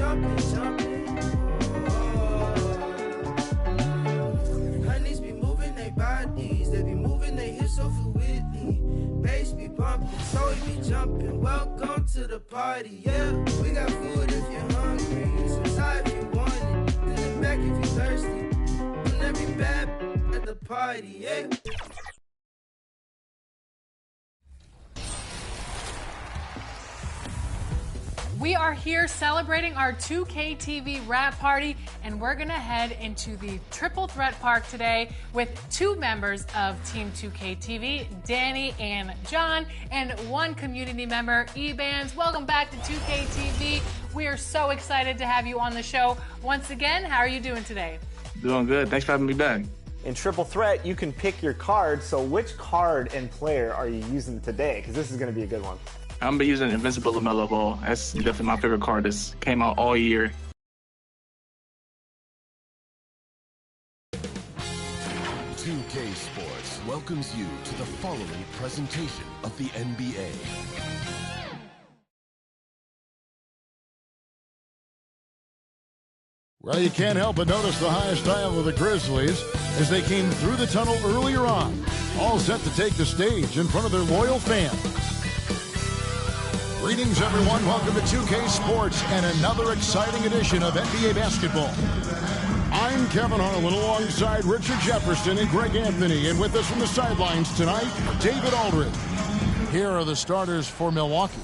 jumping. Honeys be moving their bodies, they be moving their hips so fluidly. Bass be bumping, so we be jumping. Welcome to the party, yeah. We got food if you're hungry, so side if you want it. In the back if you're thirsty. And every bad at the party, yeah. We are here celebrating our 2K TV wrap party, and we're going to head into the Triple Threat Park today with two members of Team 2K TV, Danny and John, and one community member, Ebans. Welcome back to 2K TV. We are so excited to have you on the show. Once again, how are you doing today? Doing good. Thanks for having me back. In Triple Threat, you can pick your card. So which card and player are you using today? Because this is going to be a good one. I'm gonna be using Invincible LaMelo Ball. That's definitely my favorite card. This came out all year. 2K Sports welcomes you to the following presentation of the NBA. Well, you can't help but notice the high style of the Grizzlies as they came through the tunnel earlier on, all set to take the stage in front of their loyal fans. Greetings, everyone. Welcome to 2K Sports and another exciting edition of NBA basketball. I'm Kevin Harlan alongside Richard Jefferson and Greg Anthony, and with us from the sidelines tonight, David Aldridge. Here are the starters for Milwaukee.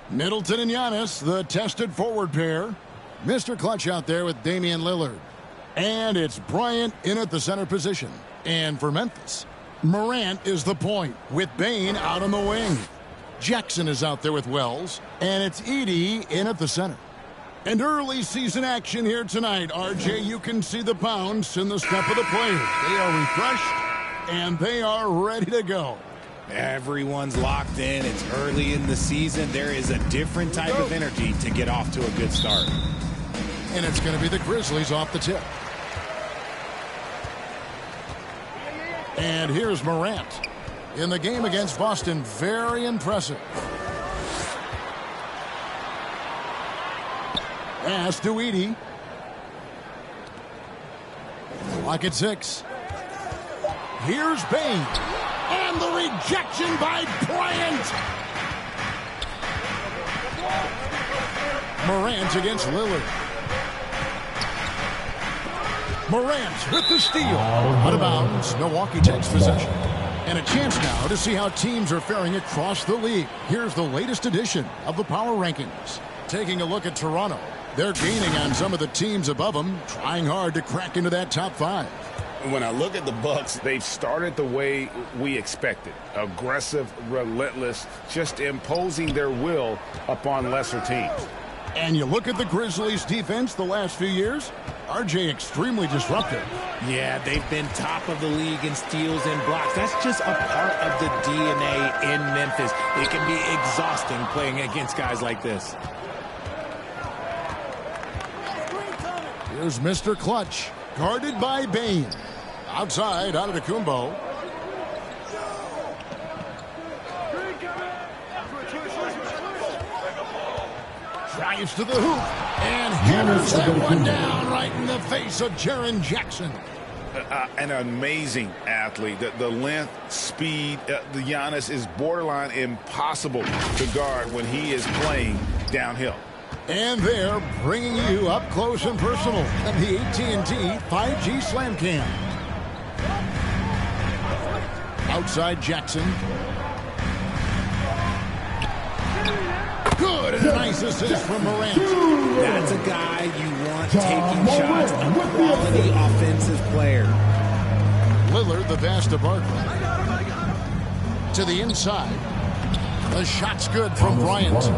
Middleton and Giannis, the tested forward pair. Mr. Clutch out there with Damian Lillard. And it's Bryant in at the center position. And for Memphis, Morant is the point with Bane out on the wing. Jackson is out there with Wells, and it's Edey in at the center. And early season action here tonight. RJ, you can see the bounce in the step of the players. They are refreshed, and they are ready to go. Everyone's locked in. It's early in the season. There is a different type of energy to get off to a good start. And it's going to be the Grizzlies off the tip. And here's Morant. In the game against Boston, very impressive. Pass to Edey. Lock at 6. Here's Bane. And the rejection by Bryant. Morant against Lillard. Morant with the steal. Out of bounds. Milwaukee takes possession. And a chance now to see how teams are faring across the league. Here's the latest edition of the Power Rankings. Taking a look at Toronto. They're gaining on some of the teams above them, trying hard to crack into that top 5. When I look at the Bucks, they've started the way we expected. Aggressive, relentless, just imposing their will upon lesser teams. And you look at the Grizzlies' defense the last few years, RJ extremely disruptive. Yeah, they've been top of the league in steals and blocks. That's just a part of the DNA in Memphis. It can be exhausting playing against guys like this. Here's Mr. Clutch, guarded by Bane. Outside, Antetokounmpo. Drives to the hoop and hammers that one down right in the face of Jaren Jackson. An amazing athlete. The length, speed, the Giannis is borderline impossible to guard when he is playing downhill. And they're bringing you up close and personal at the AT&T 5G Slam Cam. Outside Jackson. Good, and a nice assist from Morant. That's a guy you want taking shots, a quality offensive player. Lillard, the pass to Barkley. To the inside. The shot's good from Bryant.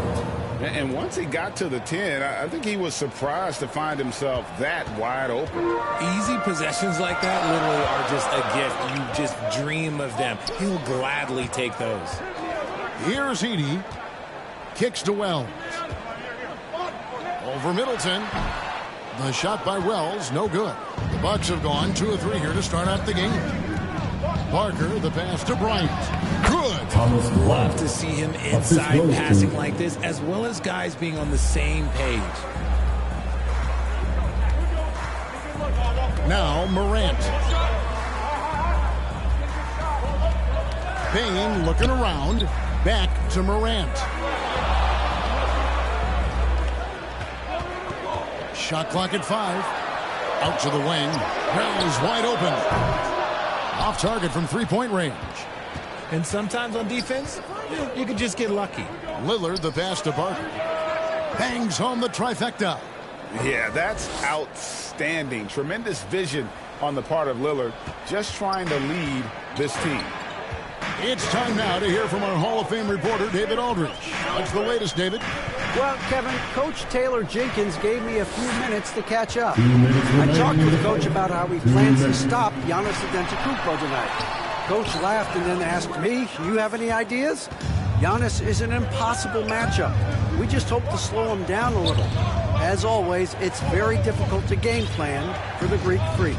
And once he got to the 10, I think he was surprised to find himself that wide open. Easy possessions like that literally are just a gift. You just dream of them. He'll gladly take those. Here's Edey. Kicks to Wells. Over Middleton. The shot by Wells, no good. The Bucks have gone 2 of 3 here to start out the game. Parker, the pass to Bryant. Good. Love to see him inside passing like this, as well as guys being on the same page. Now Morant. Payne looking around. Back to Morant. Shot clock at 5. Out to the wing. Ralls wide open. Off target from three-point range. And sometimes on defense, you can just get lucky. Lillard the pass to Barker. Bangs home the trifecta. Yeah, that's outstanding. Tremendous vision on the part of Lillard, just trying to lead this team. It's time now to hear from our Hall of Fame reporter, David Aldridge. What's the latest, David? Well, Kevin, Coach Taylor Jenkins gave me a few minutes to catch up. I talked with Coach about how he plans to stop Giannis Antetokounmpo tonight. Coach laughed and then asked me, "You have any ideas?" Giannis is an impossible matchup. We just hope to slow him down a little. As always, it's very difficult to game plan for the Greek Freak.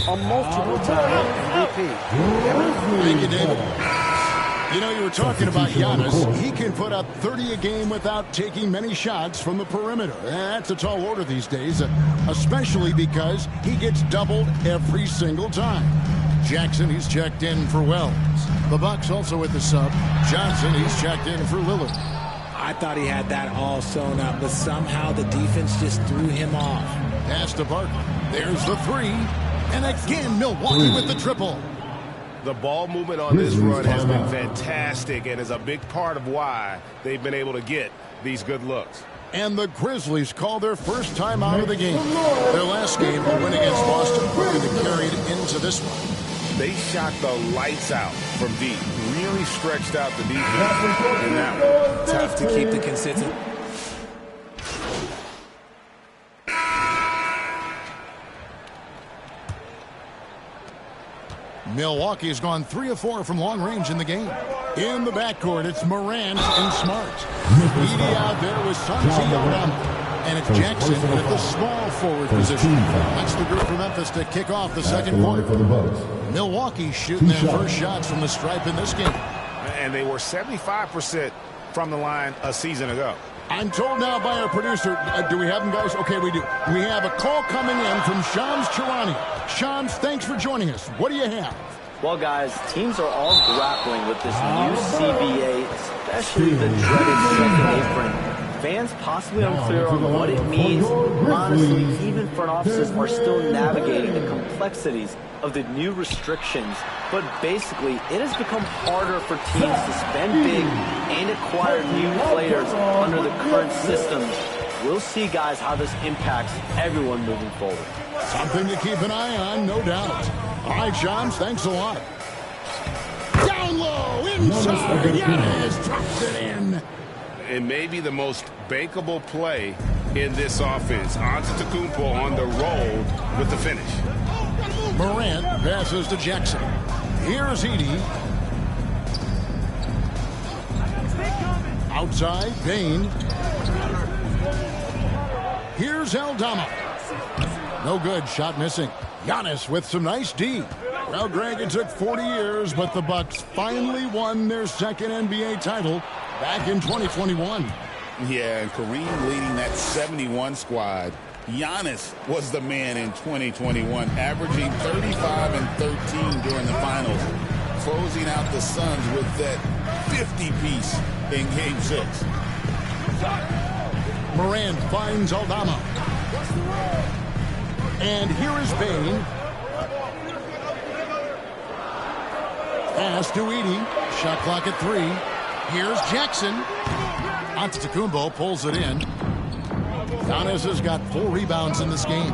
A multiple-time MVP. Thank you, David. You know, you were talking about Giannis. He can put up 30 a game without taking many shots from the perimeter. That's a tall order these days, especially because he gets doubled every single time. Jackson, he's checked in for Wells. The Bucks also with the sub. Johnson, he's checked in for Lillard. I thought he had that all sewn up, but somehow the defense just threw him off. Pass to Barker. There's the three. And again, Milwaukee with the triple. The ball movement on this run has been fantastic and is a big part of why they've been able to get these good looks. And the Grizzlies call their first time out of the game. Their last game, a win against Boston, quickly carried into this one. They shot the lights out from deep. Really stretched out the defense in that one. Tough to keep the consistency. Milwaukee has gone 3 of 4 from long range in the game. In the backcourt, it's Morant and Smart. Edie out there with Santi. And it's Jackson at the small forward position. That's the group from Memphis to kick off the second quarter. Milwaukee shooting their first shots from the stripe in this game. And they were 75% from the line a season ago. I'm told now by our producer, do we have them, guys? Okay, we do. We have a call coming in from Shams Charania. Shams, thanks for joining us. What do you have? Well, guys, teams are all grappling with this new CBA, especially the dreaded second apron. Fans possibly unclear on what it means. Honestly, even front offices are still navigating the complexities of the new restrictions. But basically, it has become harder for teams to spend big and acquire new players under the current system. We'll see, guys, how this impacts everyone moving forward. Something to keep an eye on, no doubt. All right, Shams, thanks a lot. Down low, inside, Giannis drops it in. And maybe the most bankable play in this offense. Antetokounmpo on the roll with the finish. Morant passes to Jackson. Here's Edie. Outside, Payne. Here's Aldama. No good, shot missing. Giannis with some nice D. Well, Greg, it took 40 years, but the Bucks finally won their second NBA title back in 2021. Yeah, and Kareem leading that 71 squad. Giannis was the man in 2021, averaging 35 and 13 during the finals, closing out the Suns with that 50-piece in Game 6. Morant finds Aldama. And here is Payne. Pass to Edie. Shot clock at 3. Here's Jackson. Antetokounmpo pulls it in. Giannis has got 4 rebounds in this game.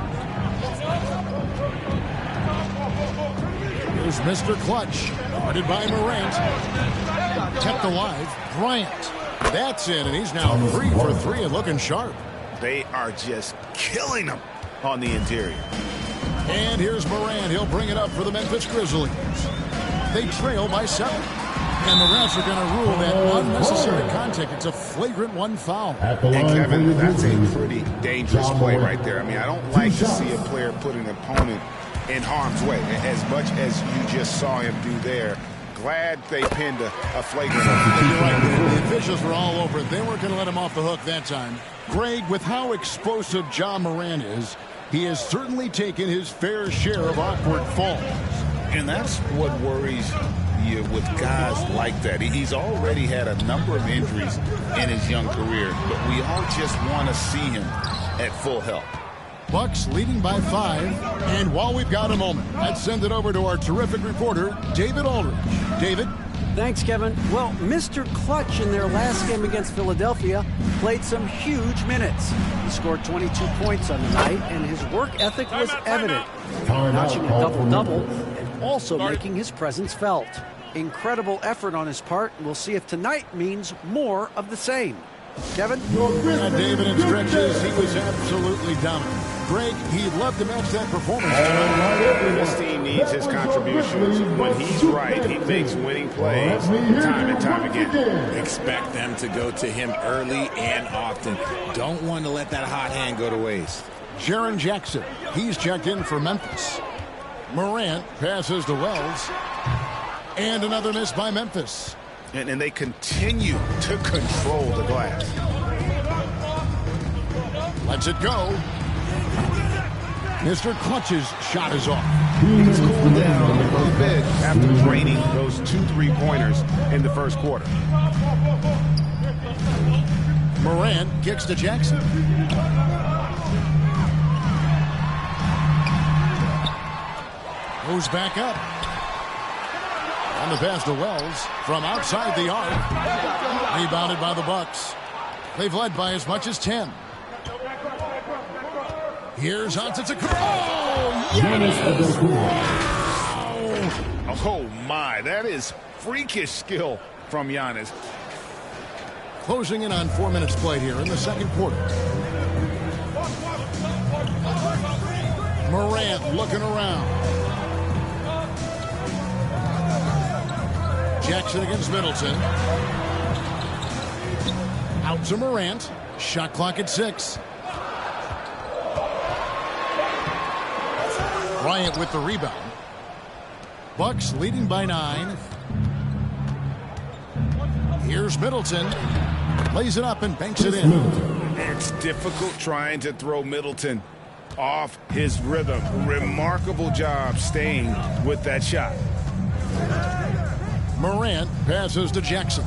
Here's Mr. Clutch. Guarded by Morant. Kept alive. Bryant. That's in, and he's now 3 for 3 and looking sharp. They are just killing them on the interior. And here's Morant. He'll bring it up for the Memphis Grizzlies. They trail by 7. And the refs are going to rule that unnecessary contact. It's a flagrant 1 foul. And Kevin, that's a pretty dangerous play right there. I mean, I don't like to see a player put an opponent in harm's way, as much as you just saw him do there. Glad they pinned a flagrant. You're right. The officials were all over it. They weren't going to let him off the hook that time. Greg, with how explosive Ja Morant is, He has certainly taken his fair share of awkward falls. And that's what worries you with guys like that. He's already had a number of injuries in his young career, but we all just want to see him at full health. Bucks leading by 5. And while we've got a moment, let's send it over to our terrific reporter, David Aldridge. David? Thanks, Kevin. Well, Mr. Clutch in their last game against Philadelphia played some huge minutes. He scored 22 points on the night, and his work ethic was evident, notching a double-double and also making his presence felt. Incredible effort on his part. We'll see if tonight means more of the same. Kevin? David in stretches, he was absolutely dominant. Greg, he'd love to match that performance. This team needs his contributions. When he's right, he makes winning plays time and time again. Expect them to go to him early and often. Don't want to let that hot hand go to waste. Jaren Jackson, he's checked in for Memphis. Morant passes to Wells. And another miss by Memphis. And they continue to control the glass. Lets it go. Mr. Clutch's shot is off. He's cooled down a little bit after draining those 2 3-pointers in the first quarter. Morant kicks to Jackson. Goes back up. On the pass to Wells from outside the arc. Rebounded by the Bucks. They've led by as much as 10. Here's Antetokounmpo. Oh, yes! Wow! Oh, my. That is freakish skill from Giannis. Closing in on 4 minutes played here in the second quarter. Morant looking around. Jackson against Middleton. Out to Morant. Shot clock at 6. Bryant with the rebound. Bucks leading by 9. Here's Middleton. Lays it up and banks it in. It's difficult trying to throw Middleton off his rhythm. Remarkable job staying with that shot. Morant passes to Jackson.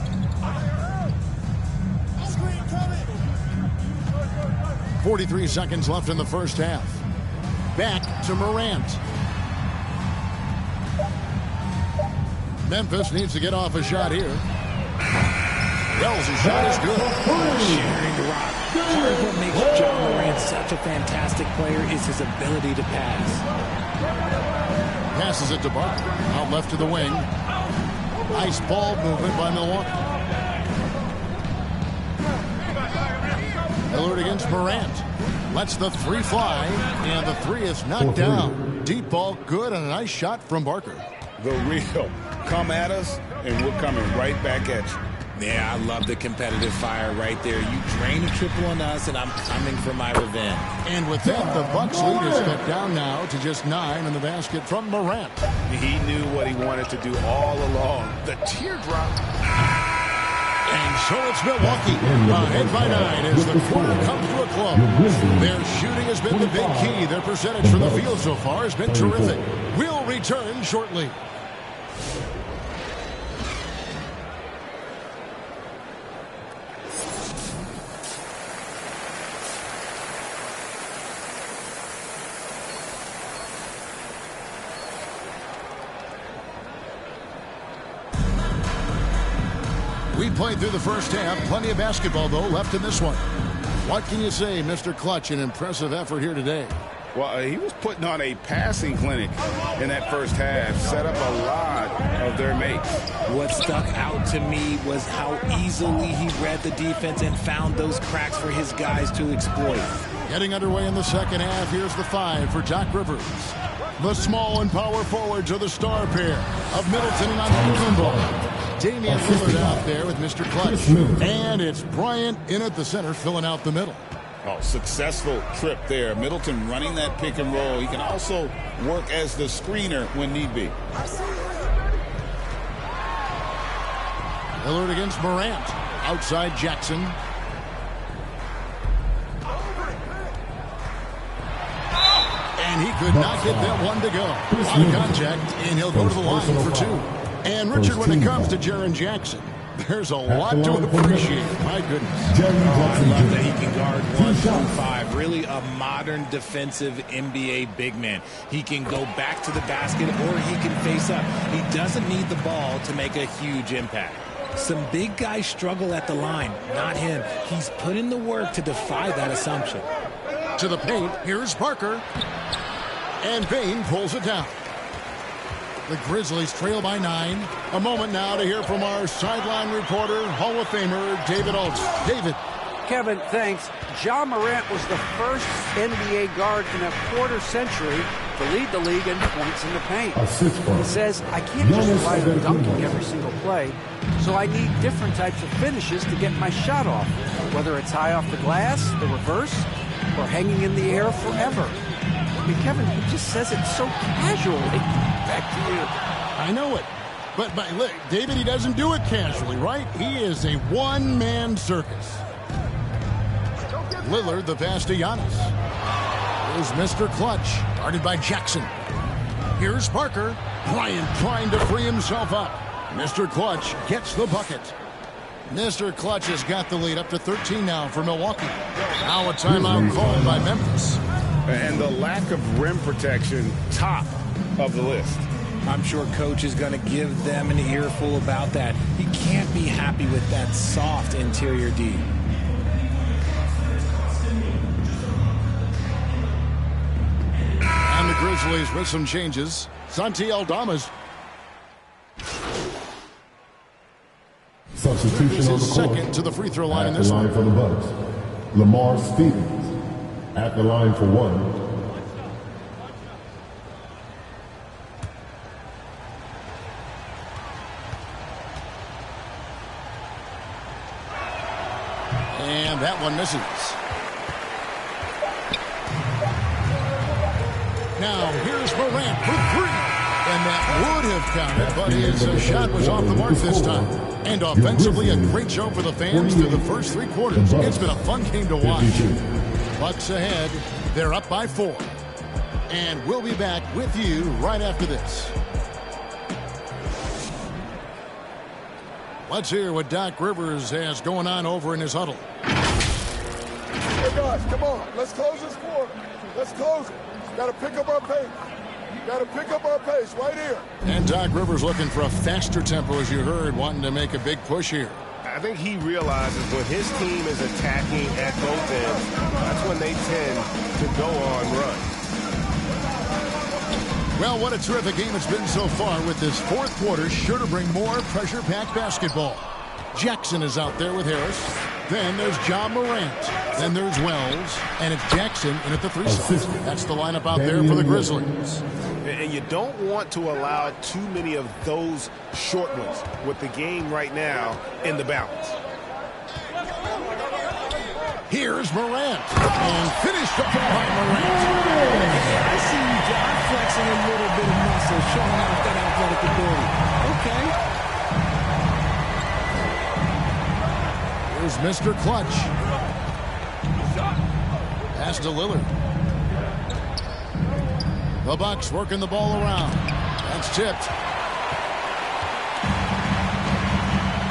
.43 seconds left in the first half. Back to Morant. Memphis needs to get off a shot here. Wells' shot is good. Sharing the rock. Part of what makes John Morant such a fantastic player is his ability to pass. Passes it to Barker. Out left to the wing. Nice ball movement by Milwaukee. Lillard against Morant. Lets the 3 fly, and the 3 is knocked down. Deep ball, good, and a nice shot from Barker. The real. Come at us, and we're coming right back at you. Yeah, I love the competitive fire right there. You drain a triple on us, and I'm coming for my revenge. And with that, the Bucks lead is cut down now to just 9 in the basket from Morant. He knew what he wanted to do all along. The teardrop. And so it's Milwaukee ahead by 9 as the quarter comes to a close. Their shooting has been the big key. Their percentage from the field so far has been terrific. We'll return shortly. We played through the first half. Plenty of basketball, though, left in this one. What can you say, Mr. Clutch? An impressive effort here today. Well, he was putting on a passing clinic in that first half. Set up a lot of their mates. What stuck out to me was how easily he read the defense and found those cracks for his guys to exploit. Getting underway in the second half. Here's the 5 for Doc Rivers. The small and power forwards are the star pair of Middleton and Antetokounmpo. Damian Lillard out there with Mr. Clutch. And it's Bryant in at the center, filling out the middle. Oh, successful trip there. Middleton running that pick and roll. He can also work as the screener when need be. Lillard against Morant. Outside Jackson. And he could not get that one to go. A lot of contact, and he'll go to the line for 2. And Richard, when it comes to Jaren Jackson, there's a lot to appreciate. My goodness. I love that he can guard 1 through 5. Really a modern defensive NBA big man. He can go back to the basket or he can face up. He doesn't need the ball to make a huge impact. Some big guys struggle at the line. Not him. He's put in the work to defy that assumption. To the paint. Here's Parker. And Bain pulls it down. The Grizzlies trail by 9. A moment now to hear from our sideline reporter, Hall of Famer David Aldridge. David. Kevin, thanks. Ja Morant was the first NBA guard in a quarter century to lead the league in points in the paint. He says, I can't just rely on dunking every single play, so I need different types of finishes to get my shot off, whether it's high off the glass, the reverse, or hanging in the air forever. I mean, Kevin, he just says it so casually. Back to you. I know it. But look, David, he doesn't do it casually, right? He is a one-man circus. Lillard, the pass to Giannis. Here's Mr. Clutch, guarded by Jackson. Here's Parker. Bryant trying to free himself up. Mr. Clutch gets the bucket. Mr. Clutch has got the lead up to 13 now for Milwaukee. Now a timeout called by Memphis. And the lack of rim protection, top of the list. I'm sure coach is going to give them an earful about that. He can't be happy with that soft interior D. And the Grizzlies with some changes. Santi Aldamas. Substitution on the court. Second to the free throw line in at this the line one. for the Bucks. Lamar Stevens at the line for 1. And that one misses. Now here's Morant for 3. And that would have counted, but his shot was off the mark this time. And offensively, a great show for the fans through the first 3 quarters. It's been a fun game to watch. Bucks ahead. They're up by 4. And we'll be back with you right after this. Let's hear what Doc Rivers has going on over in his huddle. Hey guys, come on. Let's close this quarter. Let's close it. Got to pick up our pace. Got to pick up our pace right here. And Doc Rivers looking for a faster tempo, as you heard, wanting to make a big push here. I think he realizes when his team is attacking at both ends, that's when they tend to go on runs. Well, what a terrific game it's been so far, with this 4th quarter sure to bring more pressure-packed basketball. Jackson is out there with Harris. Then there's Ja Morant. Then there's Wells. And it's Jackson in at the 3 side. That's the lineup out there for the Grizzlies. And you don't want to allow too many of those short ones with the game right now in the balance. Here's Morant. And finished up by Morant. I see Ja flexing a little bit of muscle, showing off that athletic ability. Okay. Here's Mr. Clutch. Pass to Lillard. The Bucks working the ball around. That's tipped.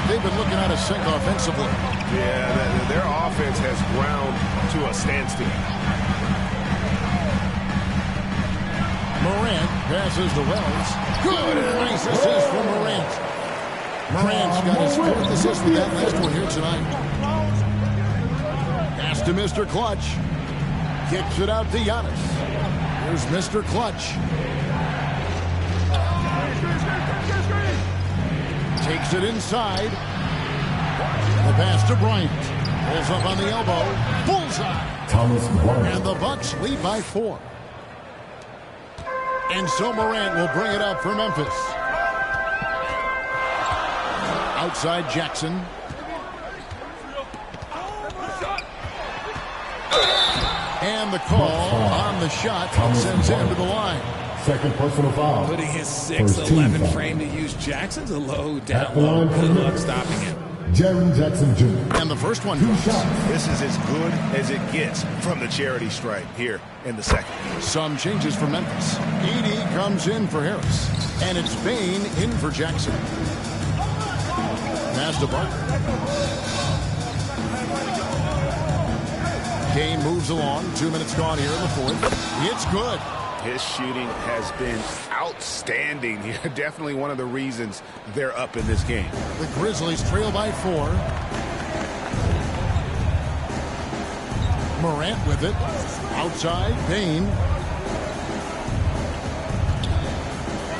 They've been looking out of sync offensively. Yeah, their offense has ground to a standstill. Morant passes to Wells. Good and nice assist from Morant. Morant's got his 4th assist with that last one here tonight. Pass to Mr. Clutch. Kicks it out to Giannis. Here's Mr. Clutch. Takes it inside. The pass to Bryant. Pulls up on the elbow. Bullseye. And the Bucks lead by 4. And so Morant will bring it up for Memphis. Outside Jackson. And the call on the shot sends him to the line. Second personal foul. Putting his 6'11" frame to use Jackson's a low down low. Good luck stopping him. Jerry Jackson Jr. And the first one. This is as good as it gets from the charity stripe here in the second. Some changes for Memphis. Edey comes in for Harris. And it's Bain in for Jackson. Pass to Barker. Kane moves along. 2 minutes gone here in the fourth. It's good. His shooting has been outstanding here. Definitely one of the reasons they're up in this game. The Grizzlies trail by 4. Morant with it. Outside, Bain.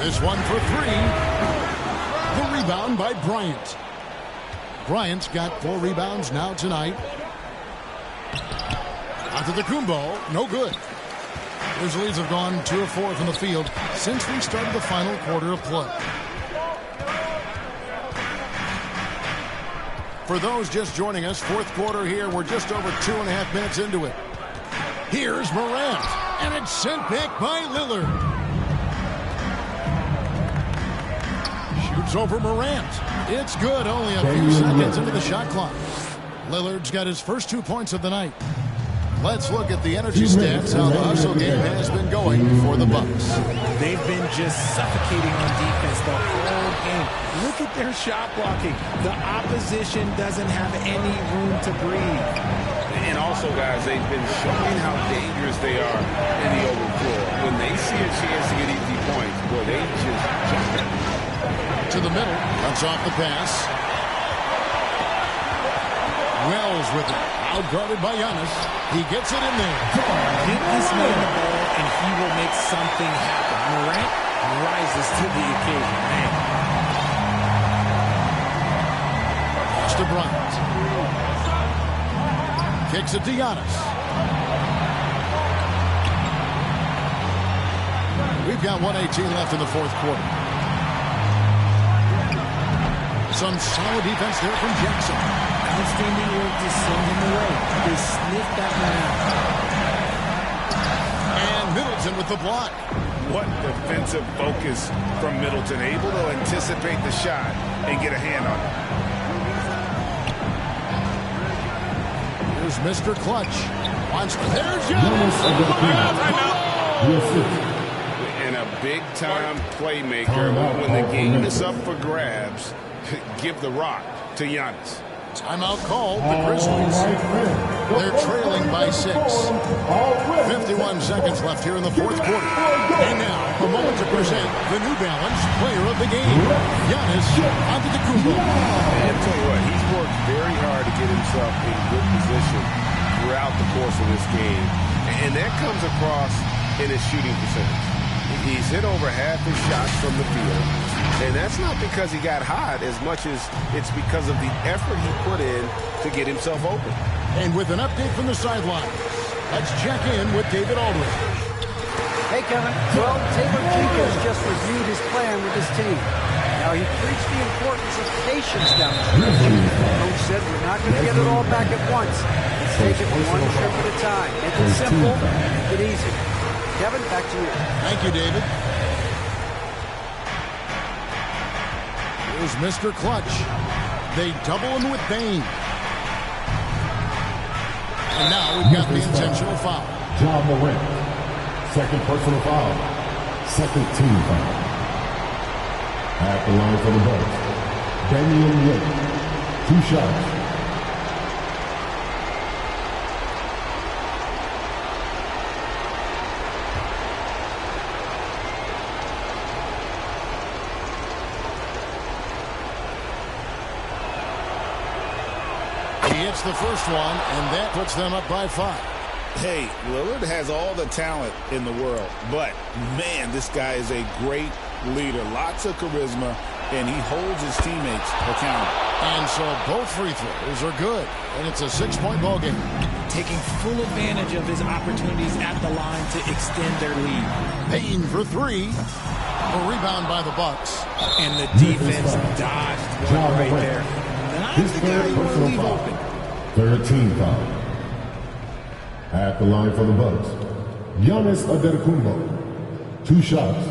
This one for 3. The rebound by Bryant. Bryant's got 4 rebounds now tonight. Antetokounmpo, no good. Grizzlies have gone 2 of 4 from the field since we started the final quarter of play. For those just joining us, fourth quarter here. We're just over 2.5 minutes into it. Here's Morant, and it's sent back by Lillard. Shoots over Morant. It's good, only a few seconds into the shot clock. Lillard's got his first 2 points of the night. Let's look at the energy stats, how the hustle game has been going for the Bucks. They've been just suffocating on defense the whole game. Look at their shot blocking. The opposition doesn't have any room to breathe. And also, guys, they've been showing how dangerous they are in the open floor. When they see a chance to get easy points, boy, they just jump in. To the middle, cuts off the pass. Wells with it. Outguarded by Giannis. He gets it in there. Get this man the ball, and he will make something happen. Morant rises to the occasion. Man. Pass to Bryant. Kicks it to Giannis. We've got 1:18 left in the fourth quarter. Some solid defense there from Jackson. Outstanding work to send him away. They sniffed that one out. And Middleton with the block. What defensive focus from Middleton. Able to anticipate the shot and get a hand on it. Here's Mr. Clutch. There's Giannis. And a big-time playmaker. When the game is up for grabs, give the rock to Giannis. Timeout called, the Grizzlies. They're trailing by 6. 51 seconds left here in the fourth quarter. And now, a moment to present the New Balance Player of the Game, Giannis Antetokounmpo. And I'll tell you what, he's worked very hard to get himself in good position throughout the course of this game. And that comes across in his shooting percentage. He's hit over half his shots from the field. And that's not because he got hot as much as it's because of the effort he put in to get himself open. And with an update from the sideline, let's check in with David Aldridge. Hey, Kevin. Well, Taylor Jenkins just reviewed his plan with his team. Now, he preached the importance of patience down the stretch. Coach said we're not going to get it all back at once. Let's take it one trip at a time. Make it simple, make it easy. Kevin, back to you. Thank you, David. Here's Mr. Clutch. They double him with Bain. And now we've got the intentional foul. John Morant. Second personal foul. Second team foul. At the line for the Bucks, Damian Lillard. 2 shots. He hits the first one, and that puts them up by 5. Hey, Lillard has all the talent in the world, but, man, this guy is a great leader. Lots of charisma, and he holds his teammates accountable. And so both free throws are good, and it's a 6-point ball game. Taking full advantage of his opportunities at the line to extend their lead. Payne for 3. A rebound by the Bucks. And the defense dodged one right there. Not the guy you want to leave open. 13 foul. At the line for the Bucks, Giannis Antetokounmpo. 2 shots.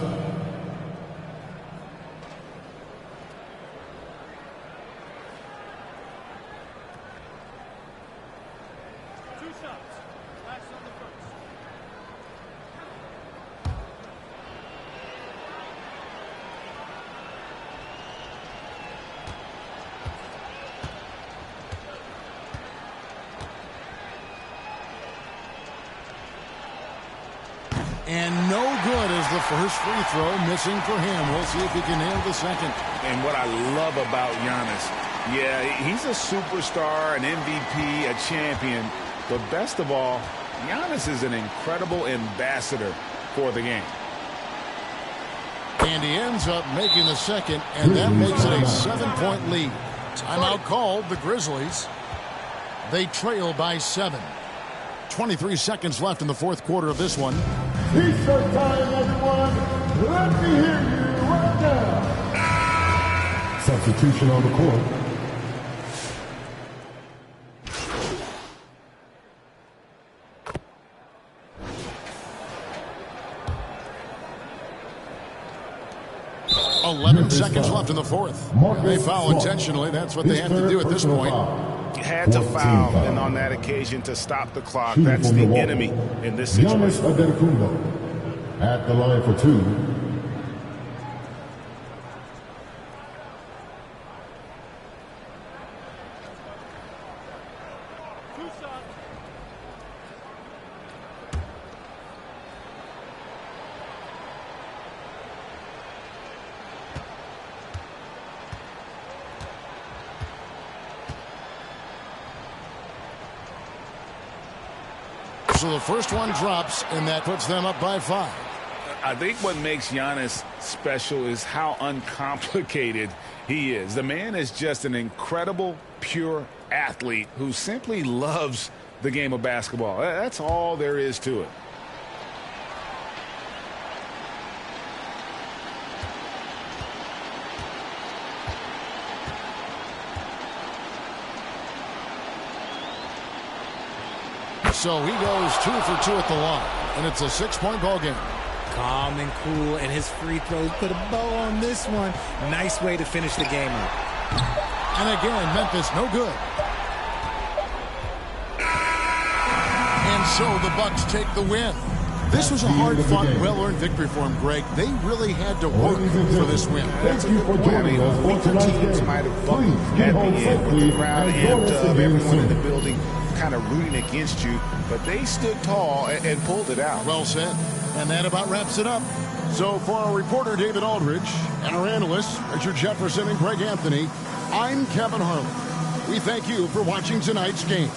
And no good as the first free throw missing for him. We'll see if he can nail the second. And what I love about Giannis, yeah, he's a superstar, an MVP, a champion. But best of all, Giannis is an incredible ambassador for the game. And he ends up making the second, and that makes it a 7-point lead. Timeout called, the Grizzlies. They trail by 7. 23 seconds left in the fourth quarter of this one. T-shirt time, everyone. Let me hear you right now. Substitution on the court. Seconds left in the fourth. They foul intentionally. That's what they have to do at this point. Had to foul, and on that occasion to stop the clock. That's the enemy in this situation. At the line for 2. So the first one drops, and that puts them up by 5. I think what makes Giannis special is how uncomplicated he is. The man is just an incredible, pure athlete who simply loves the game of basketball. That's all there is to it. So he goes 2 for 2 at the line, and it's a 6-point ball game. Calm and cool, and his free throws put a bow on this one. Nice way to finish the game up. And again, Memphis no good. And so the Bucks take the win. This was a hard-fought, well-earned victory for him, Greg. They really had to work for this win. That's a good point. I mean, weaker teams might have buckled at the end with the crowd amped up, everyone in the building kind of rooting against you, but they stood tall and pulled it out. Well said. And that about wraps it up. So for our reporter, David Aldridge, and our analysts, Richard Jefferson and Greg Anthony, I'm Kevin Harlan. We thank you for watching tonight's game.